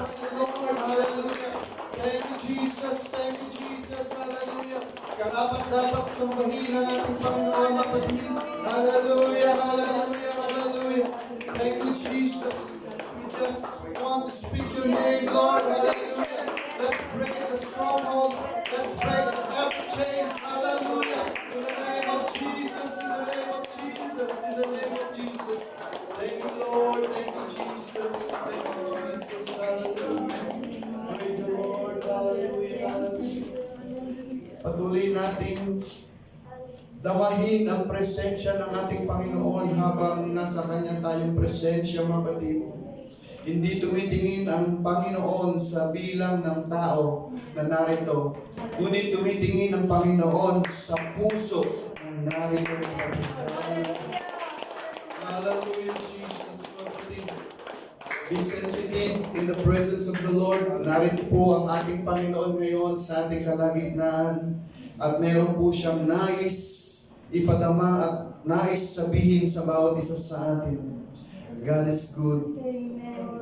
Lord, hallelujah. Thank you, Jesus. Thank you, Jesus. Hallelujah. Karapat-dapat sambahin ang ating Panginoon na kapatid. Hallelujah, hallelujah, hallelujah. Thank you, Jesus. We just want to speak your name, Lord. Hallelujah. Let's break the stronghold. Let's break every chains. Hallelujah. In the name of Jesus. In the name of Jesus. In the name of Jesus. Thank you, Lord. Thank you, Jesus. Thank you, Jesus. Hallelujah. Praise the Lord. Hallelujah. Hallelujah. Patuloy natin damahin ang presensya ng ating Panginoon habang nasa Kanya tayong presensya, mga kapatid. Hindi tumitingin ang Panginoon sa bilang ng tao na narito, ngunit tumitingin ang Panginoon sa puso ng narito. Hallelujah, Jesus, mga kapatid. Be sensitive in the presence of the Lord. Narito po ang ating Panginoon ngayon sa ating kalagitnaan at meron po siyang nais ipadama at nais sabihin sa bawat isa sa atin. God is good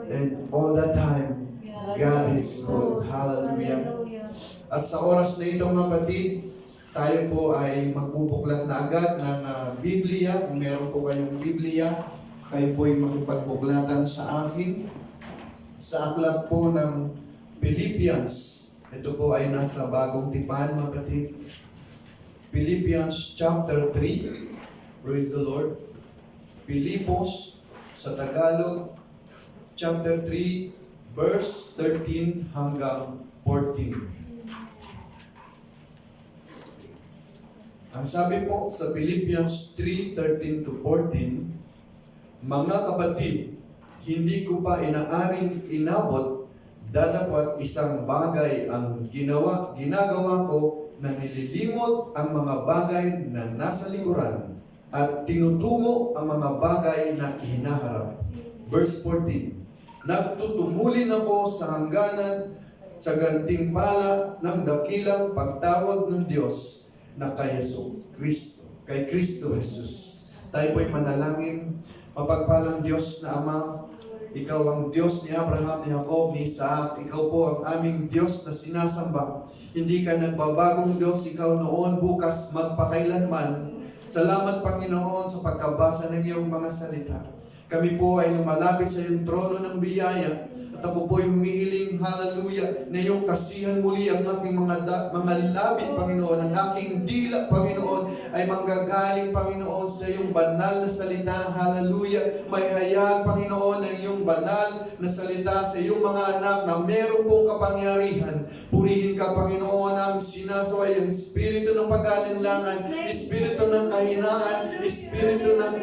and all the time God is good. Hallelujah. At sa oras na ito, mga kapatid, tayo po ay magbubuklat na agad ng Biblia. Kung meron po kayong Biblia, kayo po ay makipagbuklatan sa akin. Sa aklat po ng Philippians, ito po ay nasa bagong tipan, mga kapatid. Philippians chapter 3, praise the Lord. Pilipos sa Tagalog, chapter 3, verse 13 hanggang 14. Ang sabi po sa Philippians 3:13 to 14, mga kapatid, hindi ko pa inaaring inabot, dadapat isang bagay ang ginagawa ko na nililimot ang mga bagay na nasa likuran at tinutungo ang mga bagay na hinaharap. Verse 14, nagtutumulin ako sa hangganan sa gantimpala ng dakilang pagtawag ng Diyos na kay Kristo Jesus. Tayo po'y manalangin. Mapagpalang Diyos na Ama, Ikaw ang Diyos ni Abraham, ni Jacob, ni Isaac. Ikaw po ang aming Diyos na sinasamba. Hindi ka nagbabagong Diyos, Ikaw noon, bukas, magpakailanman. Salamat, Panginoon, sa pagkabasa ng iyong mga salita. Kami po ay lumalapit sa iyong trono ng biyaya. At ako po ay humihiling, hallelujah, na iyong kasihan muli ang aking mga labit, Panginoon. Ang aking dila, Panginoon, ay manggagaling, Panginoon, sa iyong banal na salita, hallelujah. May hayag, Panginoon, ng iyong banal na salita sa iyong mga anak na meron pong kapangyarihan. Purihin ka, Panginoon, ang sinasaway ang espiritu ng pag-alinlangan, espiritu ng kahinaan, espiritu ng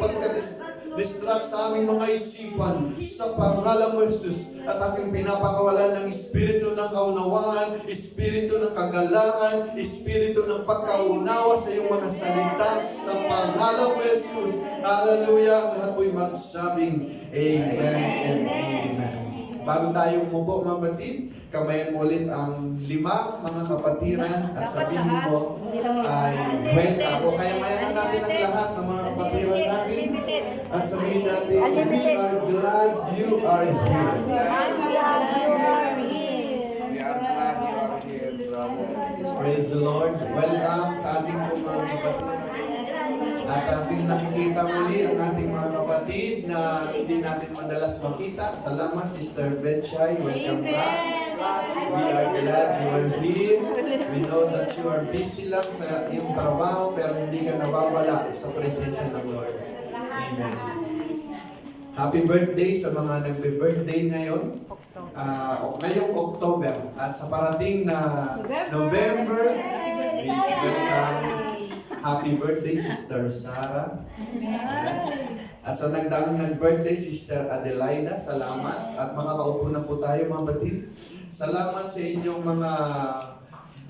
distract sa aming mga isipan sa pangalan mo, Jesus. At aking pinapakawalan ng espiritu ng kaunawaan, espiritu ng kagalangan, espiritu ng pagkaunawa sa iyong mga salita sa pangalan mo, Jesus. Hallelujah. Lahat po'y magsabing Amen and Amen. Bago tayo umupo, mga kapatid, kamayan mo ulit ang 5 mga kapatiran at sabihin mo ay welcome ako. Kaya mayanan natin ang lahat ng mga kapatiran natin at sabihin natin, we are glad you are here. Praise the Lord. Welcome sa ating mga kapatiran. At ating nakikita muli ang ating mga kapatid na hindi natin madalas makita. Salamat, Sister Betchay. Welcome back. We are glad you are here. We know that you are busy lang sa iyong trabaho pero hindi ka nawawala sa presensya ng Lord. Amen. Happy birthday sa mga nagbe-birthday ngayon. Ngayong October at sa parating na November, we welcome. Happy birthday, Sister Sarah. At sa nagdaang nag-birthday, Sister Adelaida, salamat. At makakaupo na po tayo, mga batid. Salamat sa inyong mga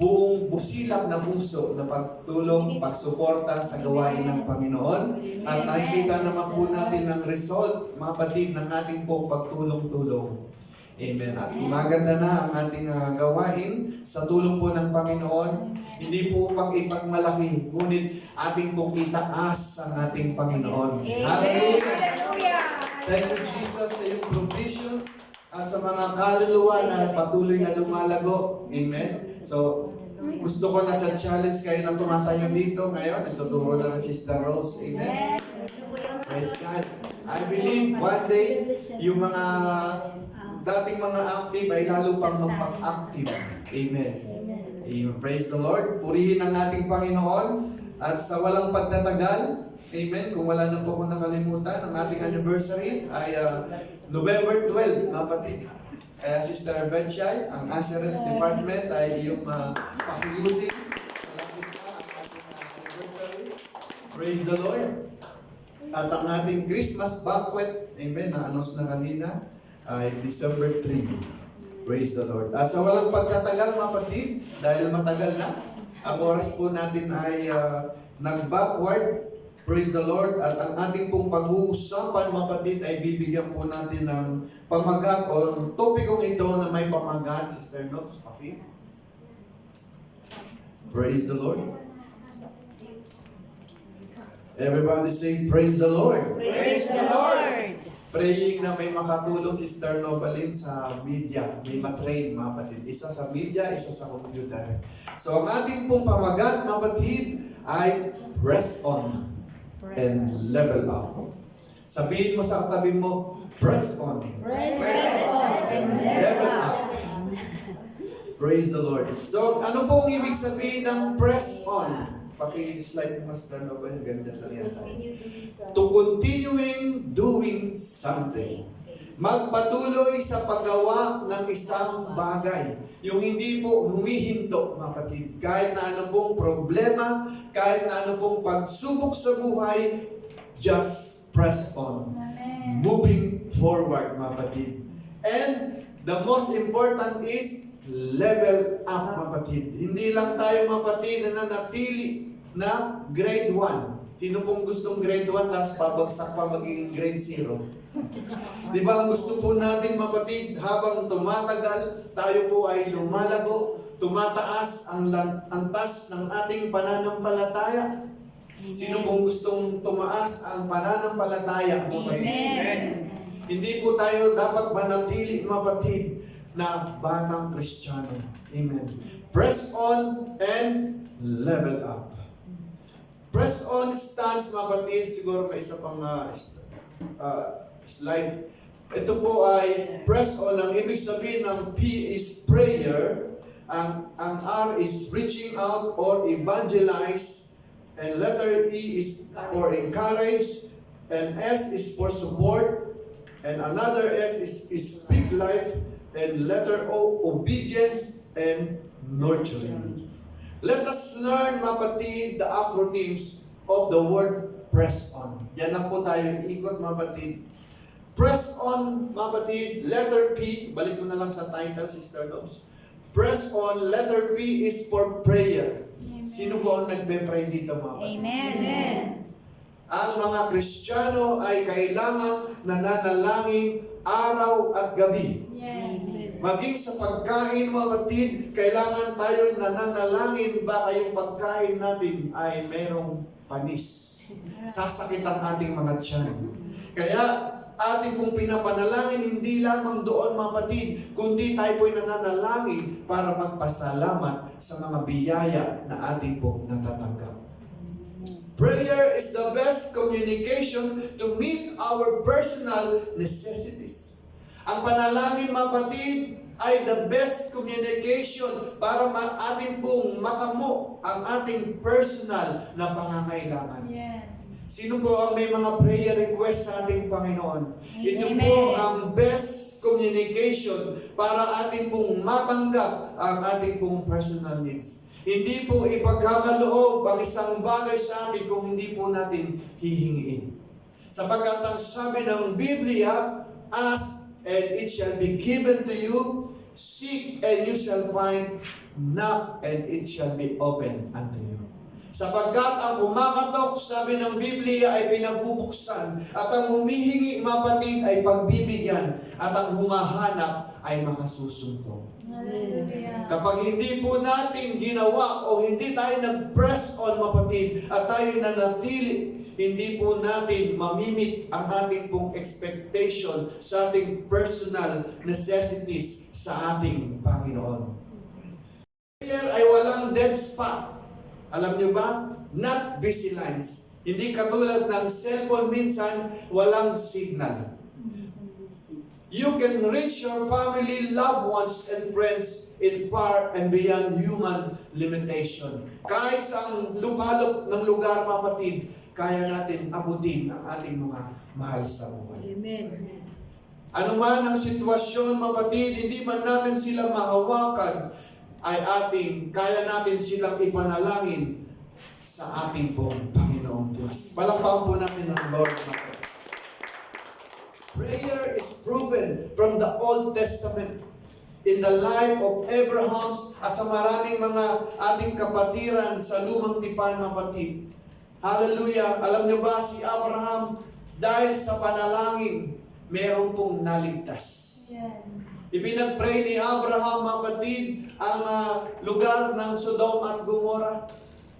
buong busilak na puso na pagtulong, pagsuporta sa gawain ng Panginoon. At nakikita naman po natin ang result, mga batid, ng ating pong pagtulong-tulong. Amen. At maganda na ang ating gawain sa tulong po ng Panginoon. Hindi po upang ipagmalaki, ngunit ating pong itaas ang ating Panginoon. Hallelujah! Thank you, Jesus, sa iyong provision at sa mga kaluluwa na patuloy na lumalago. Amen? So, gusto ko na challenge kayo na tumatayo dito ngayon. Nagtuturo na ng Sister Rose. Amen? Praise God. I believe one day, yung mga dating mga active ay lalo pang magpang-active. Amen. Amen. Praise the Lord. Purihin ang ating Panginoon. At sa walang pagtatagal, amen, kung wala na po akong nakalimutan, ang ating anniversary ay November 12, kapatid. Kaya Sister Betchay, ang Aseret Department ay iyong pakilusin. Malapit na ang ating anniversary. Praise the Lord. At ang ating Christmas banquet, amen, na-announce na kanina, ay December 3. Praise the Lord. At sa walang pagtatagal, mga kapatid, dahil matagal na, ang oras po natin ay nag-backward. Praise the Lord. At ang ating pong pag-uusapan, mga kapatid, ay bibigyan po natin ng pamagat o topikong ito na may pamagat. Sister Nobs, okay? Praise the Lord. Everybody say, praise the Lord. Praise the Lord. Praying na may makatulong si Sister Nobalin sa media. May matrain, mga kapatid. Isa sa media, isa sa computer. So, ang ating pong pamagat, mga kapatid, ay press on and level up. Sabihin mo sa katabi mo, press on. Press on and Level up. Praise the Lord. So, ano pong ibig sabihin ng press on? Paki-slide mo, Master Nobel, ganyan lang yata. To continuing doing something. Magpatuloy sa paggawa ng isang bagay. Yung hindi po humihinto, mga kapatid. Kahit na ano pong problema, kahit na ano pong pagsubok sa buhay, just press on. Moving forward, mga kapatid. And the most important is level up, mga kapatid. Hindi lang tayo, mga kapatid, na nanatili na grade 1. Sino pong gustong grade 1 tapos babagsak pa magiging grade 0? Di ba ang gusto po natin, mga kapatid, habang tumatagal, tayo po ay lumalago, tumataas ang antas ng ating pananampalataya. Sino pong gustong tumaas ang pananampalataya, mga kapatid? Amen. Hindi po tayo dapat manatili, mga kapatid, na batang Kristiyano. Amen. Press on and level up. Press on stands, mga kapatid. Siguro may isa pang slide. Ito po ay press on. Ang ibig sabihin ng P is prayer. Ang R is reaching out or evangelize. And letter E is for encourage. And S is for support. And another S is speak life. And letter O, obedience and nurturing. Let us learn, mga kapatid, the acronyms of the word press on. Yan lang po tayo ikot, mga kapatid. Press on, mga kapatid, letter P, balik mo na lang sa title, Sister Dobbs. Press on, letter P is for prayer. Sino po ang nagpe-pray dito, mga kapatid? Amen. Ang mga Kristiyano ay kailangan nananalangin araw at gabi. Maging sa pagkain, mga kapatid, kailangan tayo nananalangin baka yung pagkain natin ay merong panis. Sasakit ang ating mga tiyan. Kaya ating pong pinapanalangin hindi lamang doon, mga kapatid, kundi tayo po'y nananalangin para magpasalamat sa mga biyaya na ating pong natatanggap. Prayer is the best communication to meet our personal necessities. Ang panalangin, mga kapatid, ay the best communication para ating pong matamo ang ating personal na pangangailangan. Yes. Sino po ang may mga prayer request sa ating Panginoon? Ito Amen. po ang best communication para ating pong matanggap ang ating pong personal needs. Hindi po ipagkakaloob ang isang bagay sa atin kung hindi po natin hihingiin. Sapagkat ang sabi ng Biblia, ask and it shall be given to you, seek and you shall find, knock and it shall be opened unto you. Sapagkat ang kumakatok, sabi ng Biblia, ay pinagbubuksan, at ang humihingi, mga kapatid, ay pagbibigyan, at ang humahanap ay makasusuntong. Hallelujah. Kapag hindi po natin ginawa o hindi tayo nag-press on, mga kapatid, at tayo nanatili, hindi po natin mamimit ang ating pong expectation sa ating personal necessities sa ating Panginoon. Prayer ay walang dead spot. Alam nyo ba? Not busy lines. Hindi katulad ng cellphone minsan, walang signal. You can reach your family, loved ones, and friends in far and beyond human limitation. Kahit sa lupalop ng lugar, kapatid, kaya natin abutin ang ating mga mahal sa buhay. Amen. Ano man ang sitwasyon, kapatid, hindi man natin sila mahawakan, ay kaya natin silang ipanalangin sa ating pong Panginoong Diyos. Palakpakan po natin ang Lord. Prayer is proven from the Old Testament in the life of Abraham at sa maraming mga ating kapatiran sa lumang tipan, kapatid. Hallelujah! Alam niyo ba, si Abraham, dahil sa panalangin, meron pong naligtas. Ipinag-pray ni Abraham, kapatid, ang lugar ng Sodom at Gomorrah.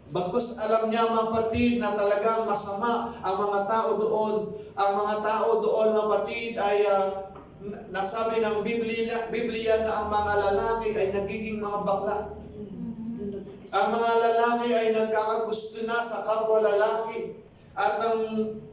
Bagkus alam niya, kapatid, na talagang masama ang mga tao doon. Ang mga tao doon, kapatid, ay nasabi ng Biblia na ang mga lalaki ay nagiging mga bakla. Ang mga lalaki ay nagkakagusto na sa kapwa lalaki. At ang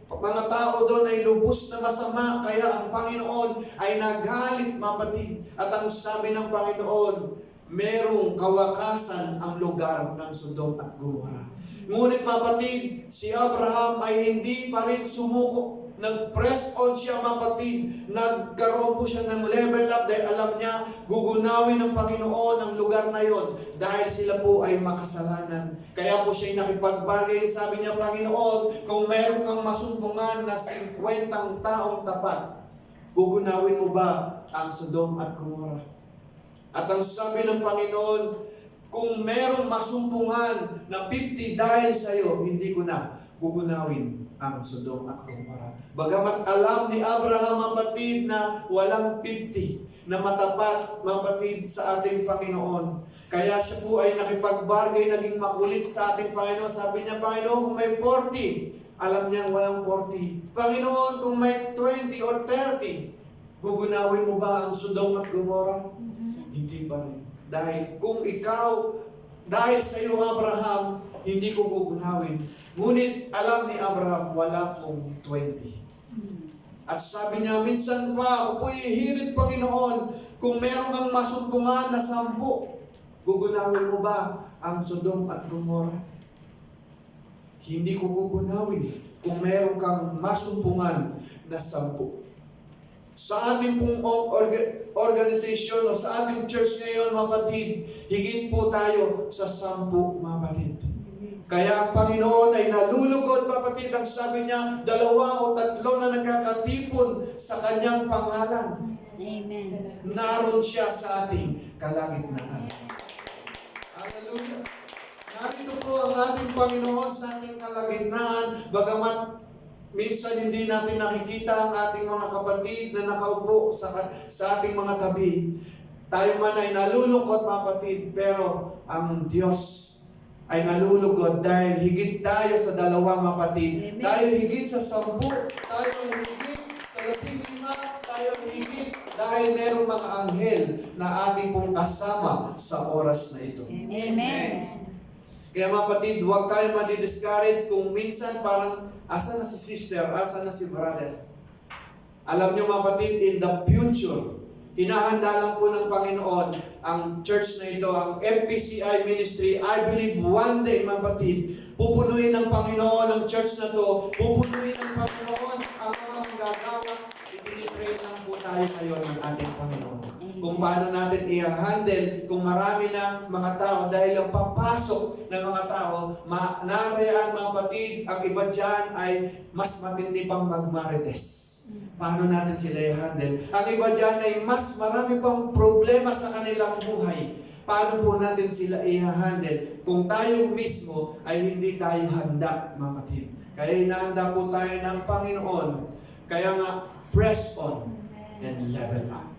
mga tao doon ay lubos na masama. Kaya ang Panginoon ay nagalit, kapatid. At ang sabi ng Panginoon, merong kawakasan ang lugar ng Sodom at Gomorrah. Ngunit, kapatid, si Abraham ay hindi pa rin sumuko. Nag-press on siya, kapatid. Nagkaroon po siya ng level up dahil alam niya, gugunawin ng Panginoon ang lugar na yon dahil sila po ay makasalanan. Kaya po siya nakipagbagay. Sabi niya, Panginoon, kung meron kang masumpungan na 50 taong tapat, gugunawin mo ba ang Sodom at Gomorrah? At ang sabi ng Panginoon, kung meron masumpungan na 50 dahil sa iyo, hindi ko na gugunawin ang Sodom at Gomorrah. Bagamat alam ni Abraham, kapatid, na walang 50 na matapat, kapatid, sa ating Panginoon. Kaya siya po ay nakipagbargay, naging makulit sa ating Panginoon. Sabi niya, Panginoon, kung may 40, alam niyang walang 40. Panginoon, kung may 20 or 30, gugunawin mo ba ang Sodom at Gomorrah? Hindi pa rin. Dahil kung dahil sa iyo, Abraham, hindi ko gugunawin. Ngunit alam ni Abraham, wala pong 20. At sabi niya, minsan pa, ako po ihirit, Panginoon, kung meron kang masumpungan na 10, gugunawin mo ba ang Sodom at Gomorrah? Hindi ko gugunawin kung meron kang masumpungan na 10. Sa ating pong organization o sa ating church ngayon, kapatid, higit po tayo sa 10, kapatid. Kaya ang Panginoon ay nalulugod, kapatid. Ang sabi niya, 2 o 3 na nagkakatipon sa kanyang pangalan. Amen. Naroon siya sa ating kalagitnaan. Hallelujah. Narito po ang ating Panginoon sa ating kalagitnaan, bagamat minsan hindi natin nakikita ang ating mga kapatid na nakaupo sa ating mga tabi. Tayo man ay nalulungkot, kapatid, pero ang Diyos ay nalulugod dahil higit tayo sa 2, kapatid. Amen. Tayo higit sa 10, tayo higit sa 15, tayo higit dahil merong mga anghel na ating pong kasama sa oras na ito. Amen. Kaya, kapatid, huwag kayo madi-discourage kung minsan parang asa na si sister, asa na si brother. Alam niyo, kapatid, in the future, hinahanda lang po ng Panginoon ang church na ito, ang FPCI ministry. I believe one day, kapatid, pupunuin ng Panginoon ang church na to, pupunuin ng Panginoon ang mga manggagawa. Ipinipray lang po tayo ngayon ng ating Panginoon. Kung paano natin i-handle kung marami ng mga tao dahil ang papasok ng mga tao, narayaan, mga kapatid, ang iba dyan ay mas matindi pang magmarites. Paano natin sila i-handle? Ang iba dyan ay mas marami pang problema sa kanilang buhay. Paano po natin sila i-handle kung tayo mismo ay hindi tayo handa, mga kapatid? Kaya hinahanda po tayo ng Panginoon. Kaya nga, press on and level up.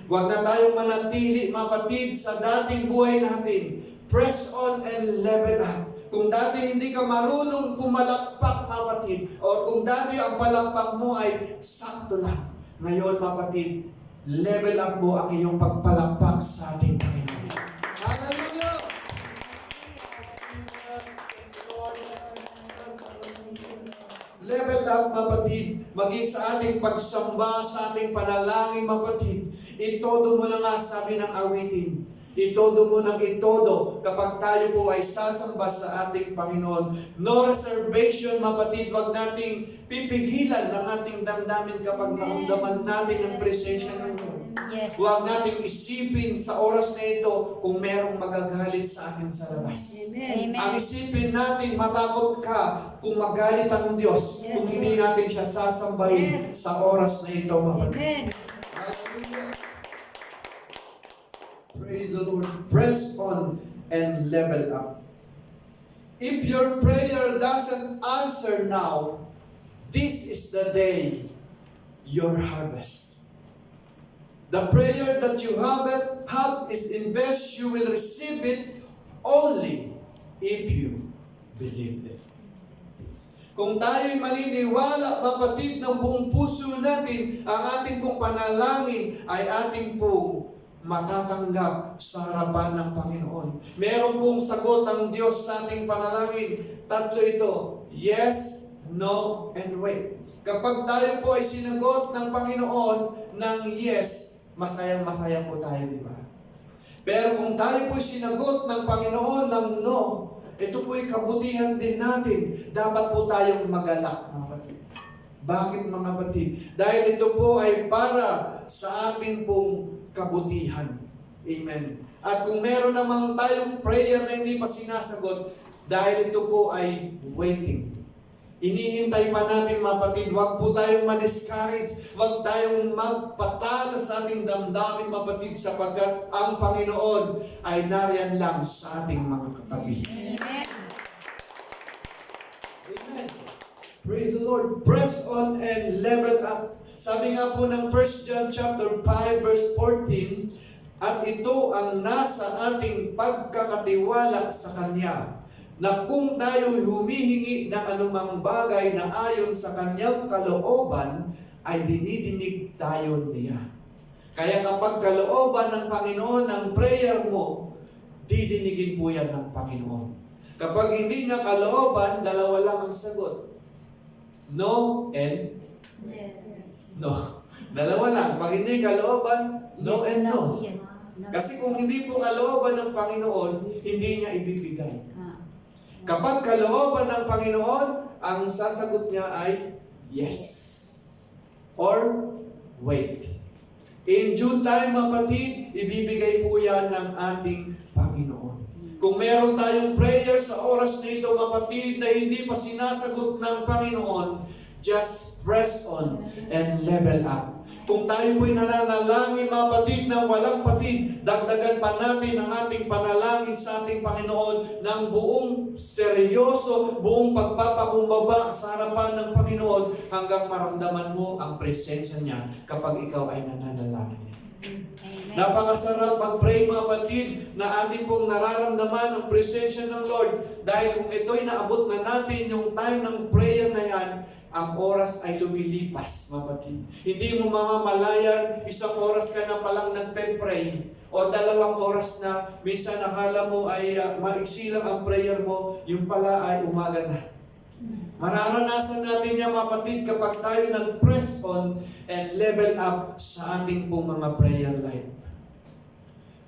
Huwag na tayong manatili, mga kapatid, sa dating buhay natin. Press on and level up. Kung dati hindi ka marunong pumalakpak, kapatid, o kung dati ang palakpak mo ay sakto lang, ngayon, kapatid, level up mo ang iyong pagpalakpak sa ating Panginoon. Hallelujah! Level up, kapatid, maging sa ating pagsamba, sa ating panalangin, kapatid. Itodo mo na nga, sabi ng awitin. Itodo mo ng itodo kapag tayo po ay sasamba sa ating Panginoon. No reservation, kapatid, wag nating pipigilan ng ating damdamin kapag maramdaman natin ang presensya ng Lord. Yes. Huwag nating isipin sa oras na ito kung merong magagalit sa atin sa labas. Amen. Ang isipin natin, matakot ka kung magalit ang Diyos Yes, kung hindi natin siya sasambahin Yes. sa oras na ito, kapatid. Amen. Hallelujah. Praise the Lord. Press on and level up. If your prayer doesn't answer now, this is the day your harvest. The prayer that you have is invest, you will receive it only if you believe it. Kung tayo'y maniniwala, kapatid, ng buong puso natin, ang ating pong panalangin ay ating pong matatanggap sa harapan ng Panginoon. Meron pong sagot ang Diyos sa ating panalangin. Tatlo ito: yes, no, and wait. Kapag tayo po ay sinagot ng Panginoon ng yes, masayang-masaya po tayo, di ba? Pero kung tayo po sinagot ng Panginoon ng no, ito po ay kabutihan din natin. Dapat po tayong magalak, mga kapatid. Bakit, mga kapatid? Dahil ito po ay para sa ating pong kabutihan. Amen. At kung meron namang tayong prayer na hindi pa sinasagot, dahil ito po ay waiting. Inihintay pa natin, mga kapatid. Huwag po tayong ma-discourage. Huwag tayong magpatalo sa ating damdamin, mga kapatid, sapagkat ang Panginoon ay nariyan lang sa ating mga katabi. Amen. Amen. Praise the Lord. Press on and level up. Sabi nga po ng 1 John chapter 5 verse 14, at ito ang nasa ating pagkakatiwala sa Kanya, na kung tayo humihingi ng anumang bagay na ayon sa Kanyang kalooban, ay dinidinig tayo niya. Kaya kapag kalooban ng Panginoon ang prayer mo, didinigin po yan ng Panginoon. Kapag hindi niya kalooban, dalawa lang ang sagot. No and no. Dalawa lang. Pag hindi kalooban, no and no. Yes. Kasi kung hindi po kalooban ng Panginoon, hindi niya ibibigay. Kapag kalooban ng Panginoon, ang sasagot niya ay yes. Or wait. In due time, kapatid, ibibigay po yan ng ating Panginoon. Kung meron tayong prayer sa oras na ito, kapatid, na hindi pa sinasagot ng Panginoon, just press on and level up. Kung tayo po'y nananalangin, mga kapatid, ng walang patid, dagdagan pa natin ang ating panalangin sa ating Panginoon ng buong seryoso, buong pagpapakumbaba sa harapan ng Panginoon hanggang maramdaman mo ang presensya niya kapag ikaw ay nananalangin. Amen. Napakasarap mag-pray, mga kapatid, na ating pong nararamdaman ang presensya ng Lord. Dahil kung ito'y naabot na natin yung time ng prayer na yan, ang oras ay lumilipas, mga kapatid. Hindi mo mamamalayan, isang oras ka na palang nagpe-pray, o 2 oras na, minsan nakala mo ay maiksi lang ang prayer mo, yung pala ay umaga na. Mararanasan natin yan, mga kapatid, kapag tayo nag-press on and level up sa ating pong mga prayer life.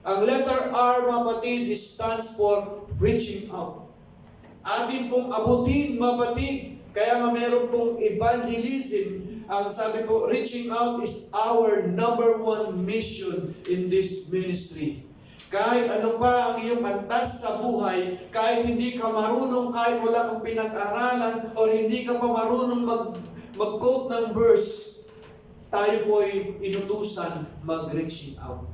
Ang letter R, mga kapatid, stands for reaching out. Ating pong abutin, mga kapatid. Kaya nga meron pong evangelism. Ang sabi po, reaching out is our number 1 mission in this ministry. Kahit ano pa ang iyong antas sa buhay, kahit hindi ka marunong, kahit wala kang pinag-aralan, o hindi ka pa marunong mag-quote ng verse, tayo po ay inutusan mag-reaching out.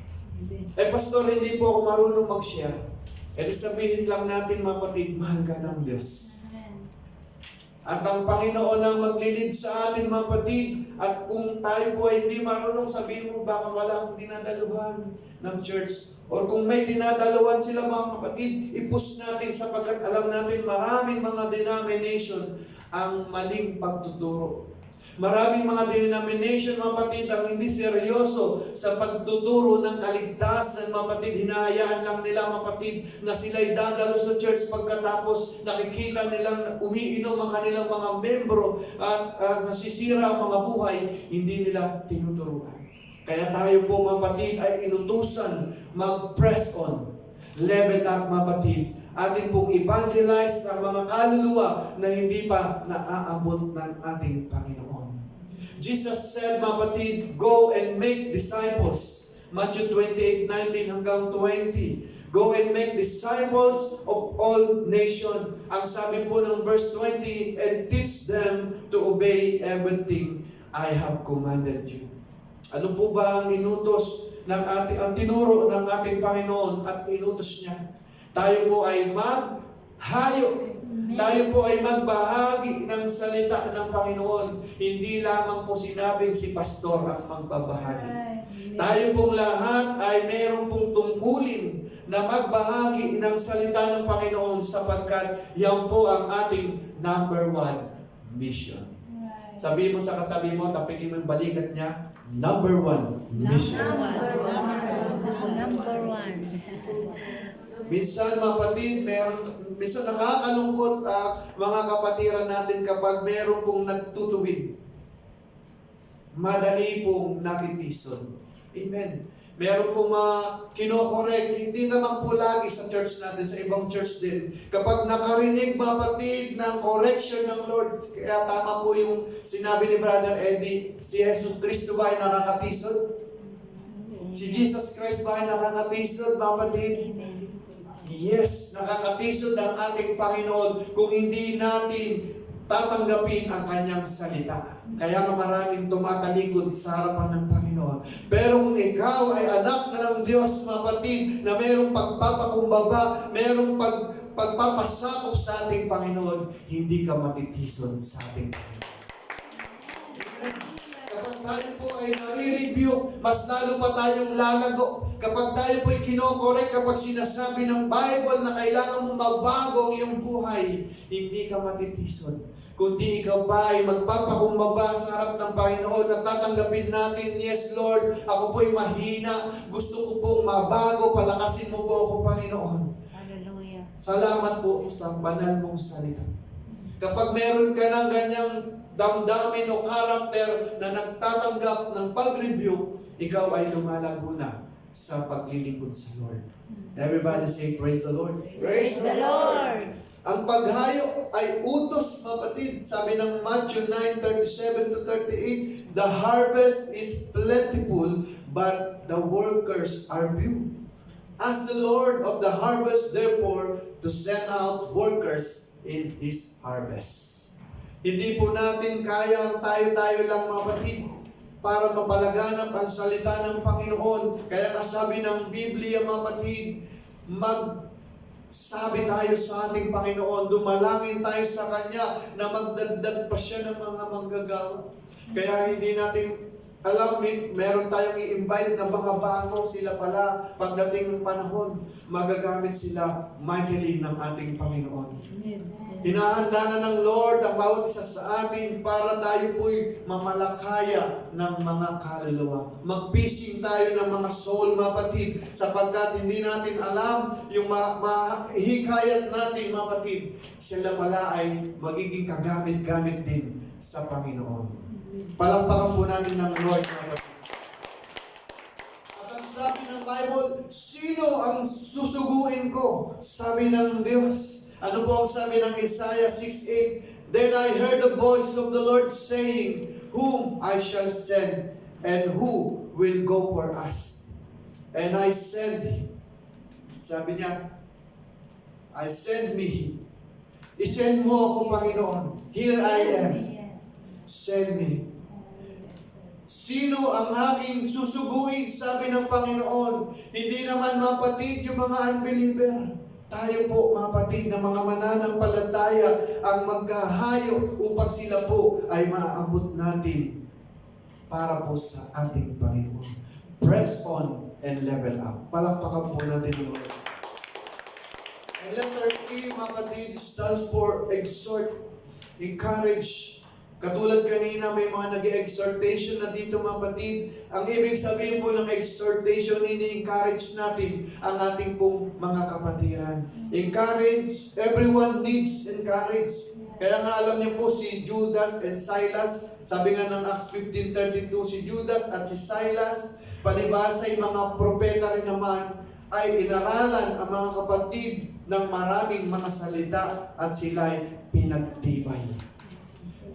Pastor, hindi po ako marunong mag-share. Sabihin lang natin, mga kapatid, mahal ka ng Diyos. At ang Panginoon ang maglilid sa atin, mga kapatid. At kung tayo po ay hindi marunong, sabihin mo, baka wala akong dinadaluhan ng church. Or kung may dinadalawan sila mga kapatid, i-push natin sapagkat alam natin maraming mga denomination ang maling pagtuturo. Maraming mga denomination, mga kapatid, ang hindi seryoso sa pagtuturo ng kaligtasan, mga kapatid. Hinahayaan lang nila, mga kapatid, na sila'y dadalo sa church pagkatapos nakikita nilang umiinom ang kanilang mga membro at nasisira ang mga buhay, hindi nila tinuturuan. Kaya tayo po, mga kapatid, ay inutusan mag-press on, level up, mga kapatid, atin pong evangelize sa mga kaluluwa na hindi pa naaabot ng ating Panginoon. Jesus said, mga kapatid, go and make disciples. Matthew 28:19 hanggang 20. Go and make disciples of all nations. Ang sabi po ng verse 20, and teach them to obey everything I have commanded you. Ano po ba ang inutos ng ang tinuro ng ating Panginoon at inutos niya? Tayo po ay maghayo. Tayo po ay magbahagi ng salita ng Panginoon. Hindi lamang po sinabing si pastor ang magbabahagi. Tayo pong lahat ay meron pong tungkulin na magbahagi ng salita ng Panginoon sapagkat yan po ang ating number 1 mission. Sabihin mo sa katabi mo, tapikin mo yung balikat niya, number 1 mission. Number one. Minsan, mga kapatid, minsan nakakalungkot mga kapatiran natin kapag meron pong nagtutuwid. Madali pong nakitison. Amen. Meron pong kinokorek, hindi naman po lagi sa church natin, sa ibang church din. Kapag nakarinig, mga kapatid, ng correction ng Lord, kaya tama po yung sinabi ni Brother Eddie, si Jesus Cristo ba ay nakakatisod? Si Jesus Christ ba ay nakakatisod, mga kapatid? Yes, nakakatisod ang ating Panginoon kung hindi natin tatanggapin ang kanyang salita. Kaya nga maraming tumatalikod sa harapan ng Panginoon. Pero kung ikaw ay anak na ng Diyos, mga kapatid, na mayroong pagpapakumbaba, mayroong pagpapasakop sa ating Panginoon, hindi ka matitison sa ating Panginoon. Kapag tayo po ay nare-review, mas lalo pa tayong lalago. Kapag tayo po ay kinokorek, kapag sinasabi ng Bible na kailangan mo magbago ang iyong buhay, hindi ka matitison. Kundi ikaw pa ay magpapakumbaba sa harap ng Panginoon at tatanggapin natin, yes Lord, ako po'y mahina, gusto ko pong mabago, palakasin mo po ako, Panginoon. Hallelujah. Salamat po sa banal mong salita. Kapag meron ka ng ganyang damdamin o karakter na nagtatanggap ng pag-review, ikaw ay lumalago na sa paglilingkod sa Lord. Everybody say, praise the Lord. Praise the Lord. Ang paghayo ay utos, kapatid. Sabi ng Matthew 9:37-38, the harvest is plentiful, but the workers are few. Ask the Lord of the harvest, therefore, to send out workers in His harvest. Hindi po natin kaya tayo-tayo lang, mga kapatid, para mapalaganap ang salita ng Panginoon. Kaya kasabi ng Biblia, mga kapatid, magsabi tayo sa ating Panginoon, dumalangin tayo sa Kanya na magdagdag pa siya ng mga manggagawa. Kaya hindi natin alam, meron tayong i-invite na mga bago, sila pala, pagdating ng panahon, magagamit sila mightily ng ating Panginoon. Hinahanda na ng Lord ang bawat isa sa atin para tayo po'y mamalakaya ng mga kaluluwa. Mag-fishing tayo ng mga soul, mga kapatid, sapagkat hindi natin alam yung mahikayat natin, mga kapatid, sila pala ay magiging kagamit-gamit din sa Panginoon. Palakpakan po natin ng Lord, mga kapatid. At ang sabi ng Bible, sino ang susuguin ko? Sabi ng Diyos. Ano po ang sabi ng Isaiah 6:8? Then I heard the voice of the Lord saying, whom I shall send, and who will go for us? And I said, sabi niya, I send me. I-send mo ako, Panginoon. Here I am. Send me. Sino ang aking susuguin? Sabi ng Panginoon. Hindi naman, mga kapatid, yung mga unbeliever. Tayo po, mga kapatid, na mga mananampalataya ang magkahayo upang sila po ay maaabot natin para po sa ating Panginoon. Press on and level up. Palakpakan po natin yung Lord. And letter E, mga kapatid, stands for exhort, encourage. Katulad kanina, may mga nag-exhortation na dito, mga kapatid. Ang ibig sabihin po ng exhortation, ini-encourage natin ang ating pong mga kapatiran. Encourage, everyone needs encourage. Kaya nga alam niyo po si Judas and Silas, sabi nga ng Acts 15:32, si Judas at si Silas, palibasay mga propeta rin naman, ay inaralan ang mga kapatid ng maraming mga salita at sila'y pinagtibay.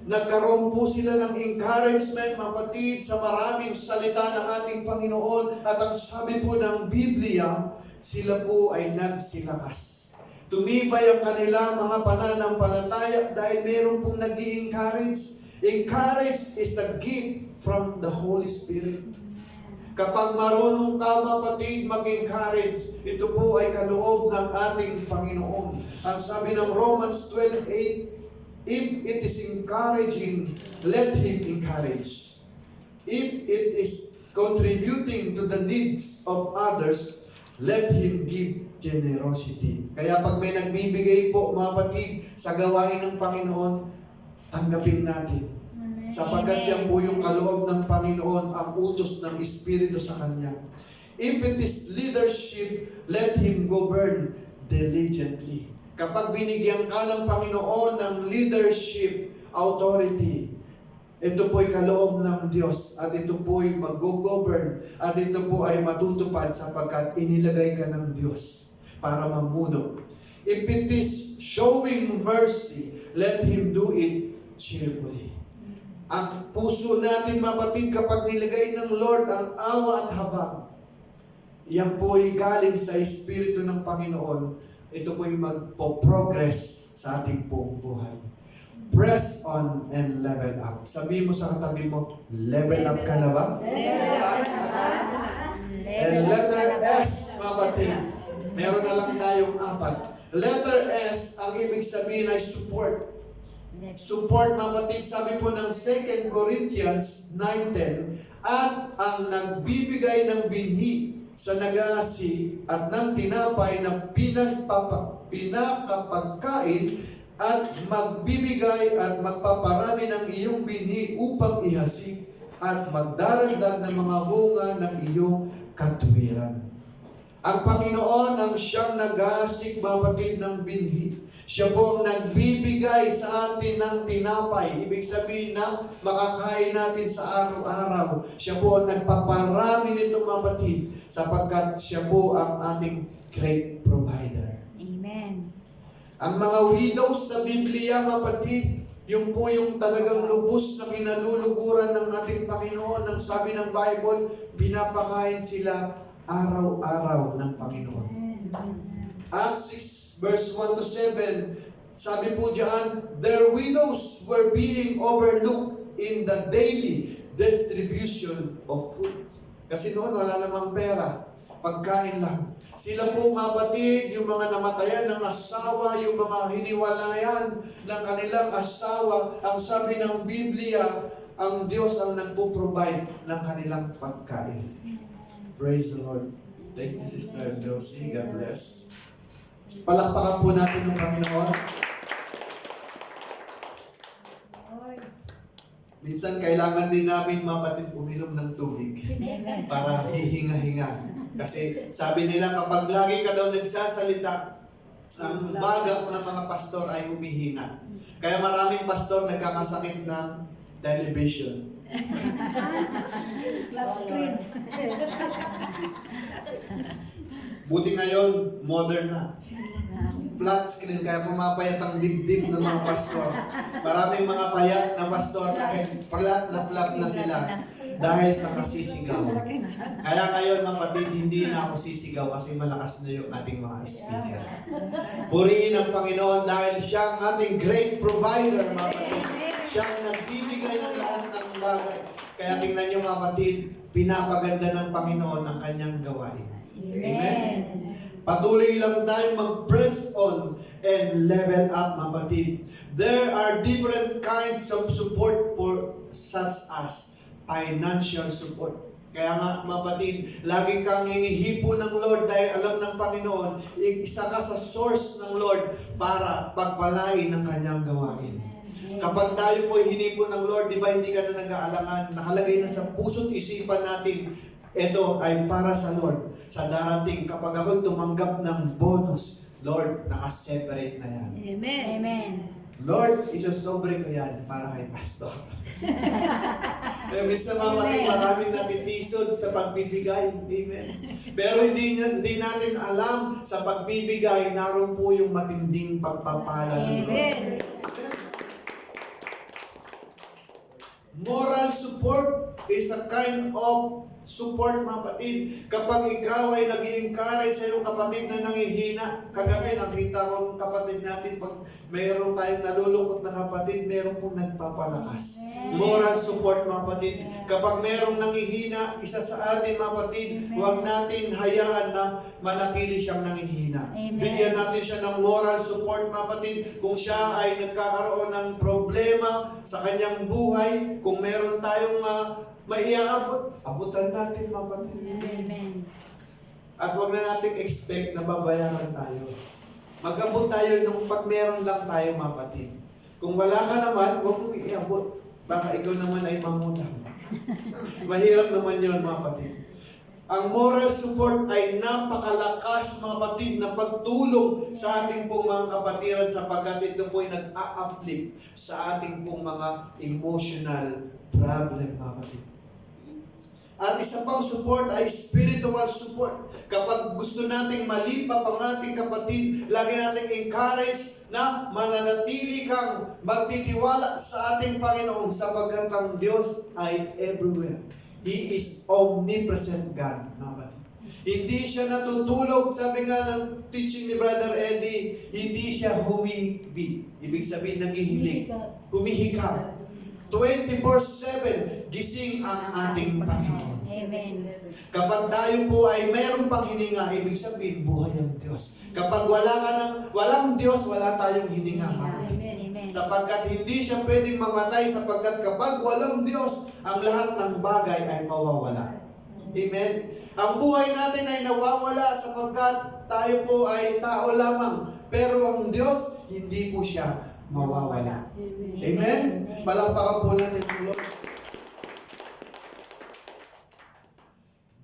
Nagkaroon po sila ng encouragement, kapatid, sa maraming salita ng ating Panginoon. At ang sabi po ng Biblia, sila po ay nagsilakas. Tumibay ang kanila mga pananampalataya dahil meron pong nag-i-encourage. Encourage is the gift from the Holy Spirit. Kapag marunong ka, kapatid, mag-encourage, ito po ay kaloob ng ating Panginoon. Ang sabi ng Romans 12:8, if it is encouraging, let him encourage. If it is contributing to the needs of others, let him give generosity. Kaya pag may nagbibigay po, mga kapatid, sa gawain ng Panginoon, tanggapin natin. Sapagkat yan po yung kaloob ng Panginoon, ang utos ng Espiritu sa Kanya. If it is leadership, let him govern diligently. Kapag binigyan ka ng Panginoon ng leadership, authority, ito po'y kaloob ng Diyos at ito po'y mag-govern at ito po ay matutupad sapagkat inilagay ka ng Diyos para mamuno. If it is showing mercy, let him do it cheerfully. Ang puso natin, mapatid, kapag nilagay ng Lord ang awa at habag, yan po'y galing sa Espiritu ng Panginoon. Ito po'y magpo-progress sa ating buong buhay. Press on and level up. Sabihin mo sa katabi mo, level up ka na ba? And letter S, mapatid. Meron na lang tayong 4. Letter S, ang ibig sabihin ay support. Support, mapatid, sabi po ng 2 Corinthians 9:10, at ang nagbibigay ng binhi sa nag-aasi at ng tinapay na pinakapagkain at magbibigay at magpaparami ng iyong binhi upang ihasik at magdaragdag ng mga bunga ng iyong katwiran. Ang Panginoon ang siyang nag-aasik, mapatid, ng binhi. Siya po ang nagbibigay sa atin ng tinapay. Ibig sabihin na makakain natin sa araw-araw. Siya po ang nagpaparami nito, mapatid, sapagkat siya po ang ating great provider. Amen. Ang mga widows sa Biblia, mapatid, yung po yung talagang lubos na kinaluluguran ng ating Panginoon. Ang sabi ng Bible, pinapakain sila araw-araw ng Panginoon. Acts 6 verse 1 to 7, sabi po diyan, their widows were being overlooked in the daily distribution of food. Kasi noon wala namang pera, pagkain lang. Sila po, kapatid, yung mga namatayan ng asawa, yung mga hiniwalayan ng kanilang asawa, ang sabi ng Biblia, ang Diyos ang nagpo-provide ng kanilang pagkain. Praise the Lord. Thank you, Sister Josie. God bless. Palakpakan po natin ng Panginoon. Minsan kailangan din namin, mapatid, uminom ng tubig Amen. para hihinga-hinga. Kasi sabi nila, kapag lagi ka daw nagsasalita, ang baga ng mga pastor ay humihina. Kaya maraming pastor nagkakasakit ng television. Flat screen. Buti ngayon, modern na. Flat screen, kaya pumapayat ang dibdib ng mga pastor. Maraming mga payat na pastor dahil flat na sila dahil sa kasisigaw. Kaya ngayon, mga kapatid, hindi na ako sisigaw kasi malakas na yung ating mga speaker. Purihin ang Panginoon dahil siya ang ating great provider, mga kapatid. Siya ang nagbibigay ng lahat ng bagay. Kaya tingnan niyo, mga kapatid, pinapaganda ng Panginoon ang kanyang gawain. Amen? Patuloy lang tayo mag-press on and level up, mga kapatid. There are different kinds of support for such as financial support. Kaya nga, mga kapatid, lagi kang hinihipo ng Lord dahil alam ng Panginoon, isa ka sa source ng Lord para pagpalain ng kanyang gawain. Kapag tayo po hinipo ng Lord, di ba hindi ka na nag-aalangan, nakalagay na sa puso't isipan natin, ito ay para sa Lord. Sa darating, kapag ako'y tumanggap ng bonus, Lord, nakaseparate na yan. Amen. Amen. Lord, isasobre ko yan para kay Pastor. Kaya minsan mga kapatid, maraming natitisod sa pagbibigay. Amen. Pero hindi natin alam sa pagbibigay, naroon po yung matinding pagpapala ng Lord. Amen. Moral support is a kind of support, mga kapatid. Kapag ikaw ay nag-i-encourage sa iyong kapatid na nangihina, kagabi nakita ko ang kapatid natin, pag mayroon tayong nalulungkot na kapatid, mayroon pong nagpapalakas. Moral support, mga kapatid. Kapag mayroong nangihina, isa sa atin, mga kapatid, huwag natin hayaan na manatili siyang nangihina. Amen. Bigyan natin siya ng moral support, mga kapatid. Kung siya ay nagkakaroon ng problema sa kanyang buhay, kung meron tayong maiaabot, abutan natin, mga kapatid. Amen. At huwag na natin expect na babayaran tayo. Mag-abot tayo nung pag meron lang tayo, mga kapatid. Kung wala ka naman, huwag mong iabot. Baka ikaw naman ay mangutang. Mahirap naman yun, mga kapatid. Ang moral support ay napakalakas, mga kapatid, na pagtulong sa ating pong mga kapatiran sapagkat ito po ay nag-a-uplift sa ating pong mga emotional problem, mga kapatid. At isa pang support ay spiritual support. Kapag gusto nating malipap ang ating kapatid, lagi nating encourage na mananatili kang magtitiwala sa ating Panginoon sapagkat ang Diyos ay everywhere. He is omnipresent God, mga kapatid. Hindi siya natutulog, sabi nga ng teaching ni Brother Eddie, hindi siya humihikbi. Ibig sabihin, naghihiling. Humihikab. 24/7, gising ang ating Panginoon. Amen. Kapag tayo po ay mayroong pang hininga, ibig sabihin, buhay ang Diyos. Kapag walang Diyos, wala tayong hininga, mga kapatid. Amen. Amen. Sapagkat hindi siya pwedeng mamatay, sapagkat kapag walang Diyos, ang lahat ng bagay ay mawawala. Amen? Ang buhay natin ay nawawala sapagkat tayo po ay tao lamang. Pero ang Diyos, hindi po siya mawawala. Amen? Palakpakan po natin ang Lord.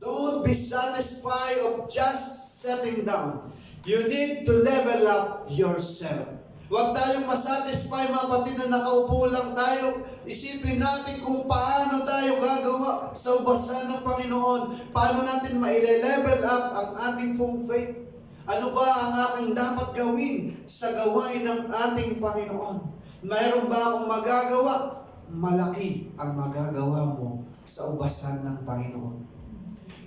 Don't be satisfied of just sitting down. You need to level up yourself. Huwag tayong masatisfy, mga kapatid, na nakaupo lang tayo. Isipin natin kung paano tayo gagawa sa ubasan ng Panginoon. Paano natin maile-level up ang ating pong faith. Ano ba ang aking dapat gawin sa gawain ng ating Panginoon? Mayroon ba akong magagawa? Malaki ang magagawa mo sa ubasan ng Panginoon.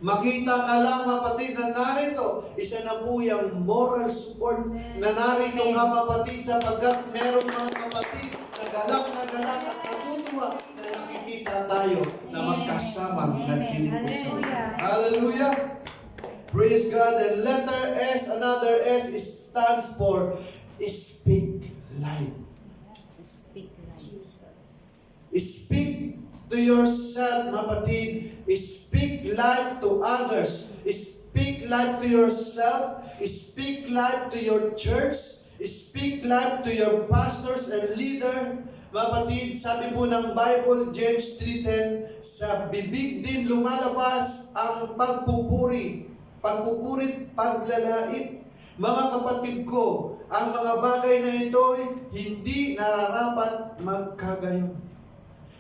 Makita ka lang, mga kapatid, na narito, isa na po yung moral support na narito ka, kapatid, sapagkat meron mga kapatid na galak at natutuwa na nakikita tayo na magkasamang naglilingkod sa Diyos. Hallelujah! Praise God. And letter S, another S, stands for speak life. Speak life. Speak to yourself, mga kapatid. Speak life to others. Speak life to yourself. Speak life to your church. Speak life to your pastors and leader. Mga kapatid, sabi po ng Bible, James 3:10, sa bibig din lumalabas ang pagpupurit, paglalait. Mga kapatid ko, ang mga bagay na ito hindi nararapat magkagayon.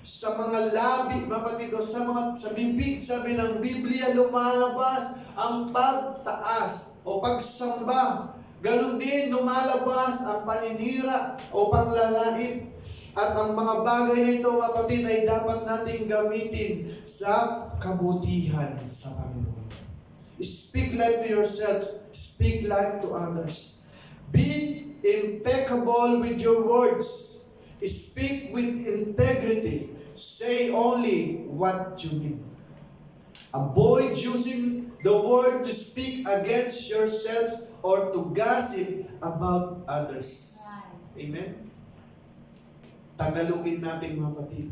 Sa mga labi, mga kapatid ko, sa bibig, sabi ng Biblia, lumalabas ang pagtaas o pagsamba. Ganon din, lumalabas ang paninira o panglalait. At ang mga bagay na ito, mga kapatid, ay dapat nating gamitin sa kabutihan sa Panginoon. Speak life to yourselves. Speak life to others. Be impeccable with your words. Speak with integrity. Say only what you mean. Avoid using the word to speak against yourselves or to gossip about others. Amen? Tagalogin natin, mga kapatid.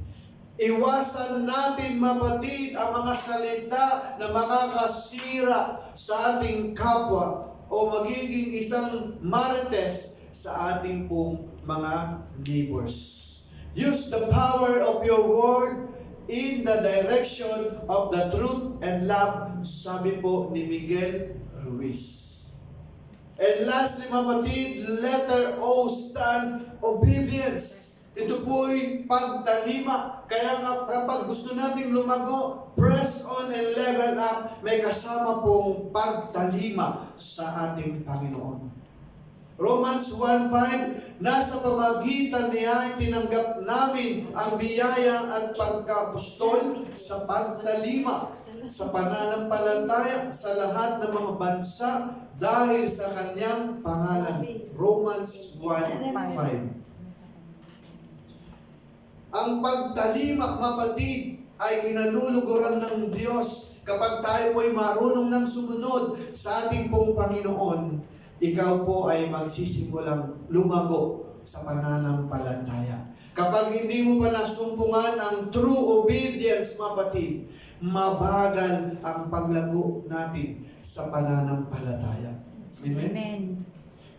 Iwasan natin, mapatid, ang mga salita na makakasira sa ating kapwa o magiging isang marites sa ating pong mga neighbors. Use the power of your word in the direction of the truth and love, sabi po ni Miguel Ruiz. And lastly, mapatid, letter O stand obedience. Ito po'y pagtalima. Kaya nga kapag gusto natin lumago, press on and level up, may kasama pong pagtalima sa ating Panginoon. Romans 1:5, nasa pamagitan niya ay tinanggap namin ang biyaya at pagkapustol sa pagtalima, sa pananampalataya sa lahat ng mga bansa dahil sa kanyang pangalan. Romans 1:5. Ang pagtalima, mapatid, ay kinaluluguran ng Diyos. Kapag tayo po ay marunong ng sumunod sa ating pong Panginoon, ikaw po ay magsisimulang lumago sa pananampalataya. Kapag hindi mo pa nasumpungan ang true obedience, mapatid, mabagal ang paglago natin sa pananampalataya. Amen? Amen.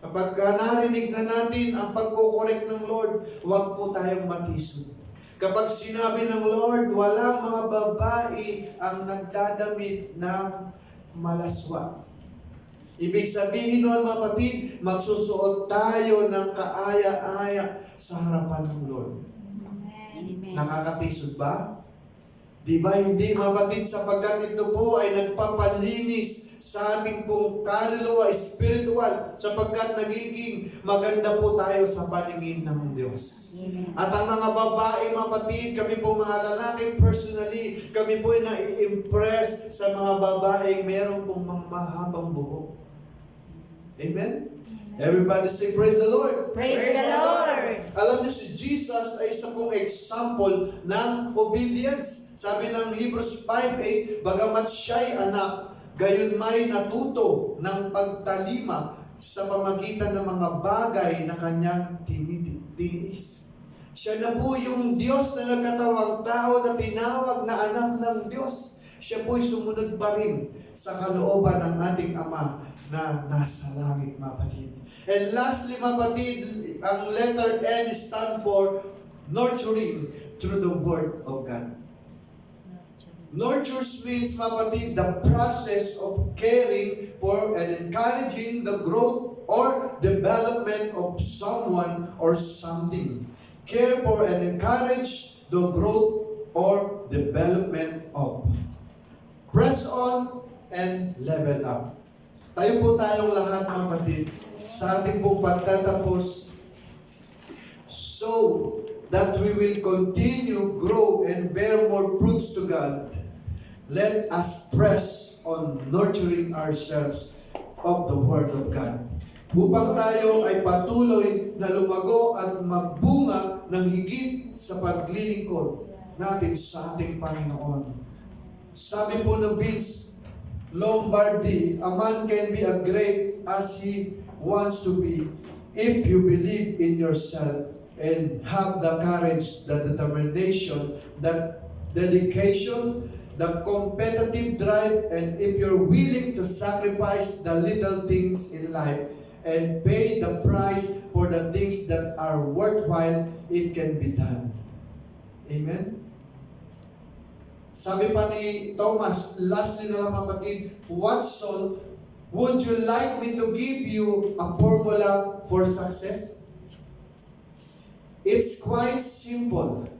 Kapag narinig na natin ang pagkukorek ng Lord, huwag po tayong matisod. Kapag sinabi ng Lord, walang mga babae ang nagdadamit ng malaswa. Ibig sabihin nun, mga kapatid, magsusuot tayo ng kaaya-aya sa harapan ng Lord. Amen. Nakakatisod ba? Di ba hindi, mga kapatid, sapagkat ito po ay nagpapalinis sa ating pong kaluluwa, spiritual, sapagkat nagiging maganda po tayo sa paningin ng Diyos. Amen. At ang mga babae, mga kapatid, kami po mga lalaki, personally, kami po ay nai-impress sa mga babaeng meron pong mga mahabang buhok. Amen? Everybody say, praise the Lord! Praise the Lord! Alam niyo, si Jesus ay isa pong example ng obedience. Sabi ng Hebrews 5:8, bagamat siya'y anak, gayon may natuto ng pagtalima sa pamagitan ng mga bagay na kanyang tiniis. Siya na po yung Diyos na nagkatawang tao na tinawag na anak ng Diyos. Siya po'y sumunod pa rin sa kalooban ng ating Ama na nasa langit, mapatid. And lastly, mapatid, ang letter N stand for nurturing through the Word of God. Nurtures means, mapatid, the process of caring for and encouraging the growth or development of someone or something. Care for and encourage the growth or development of. Press on and level up. Tayo po tayong lahat, mapatid, sa ating pong pagtatapos, so that we will continue, grow, and bear more fruits to God. Let us press on nurturing ourselves of the Word of God. Upang tayo ay patuloy na lumago at magbunga ng higit sa paglilingkod natin sa ating Panginoon. Sabi po ng Vince Lombardi, a man can be as great as he wants to be if you believe in yourself and have the courage, the determination, the dedication, the competitive drive, and if you're willing to sacrifice the little things in life and pay the price for the things that are worthwhile, it can be done. Amen? Sabi pa ni Thomas, lastly na lang, kapatid, Watson, would you like me to give you a formula for success? It's quite simple.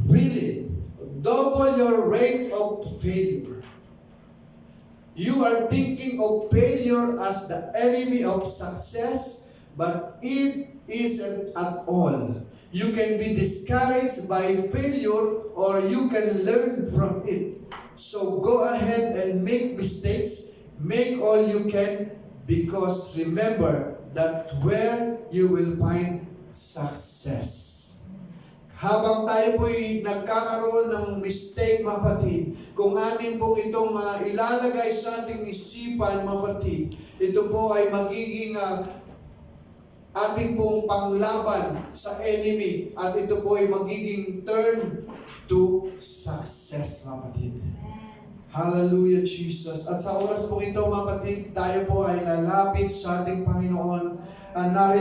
Really, double your rate of failure. You are thinking of failure as the enemy of success, but it isn't at all. You can be discouraged by failure or you can learn from it. So go ahead and make mistakes. Make all you can, because remember that where you will find success. Habang tayo po'y nagkakaroon ng mistake, mapatid, kung atin pong itong ilalagay sa ating isipan, mapatid, ito po ay magiging ating pong panglaban sa enemy at ito po ay magiging turn to success, mga kapatid. Hallelujah, Jesus. At sa oras po ito, mga kapatid, tayo po ay lalapit sa ating Panginoon. Narinig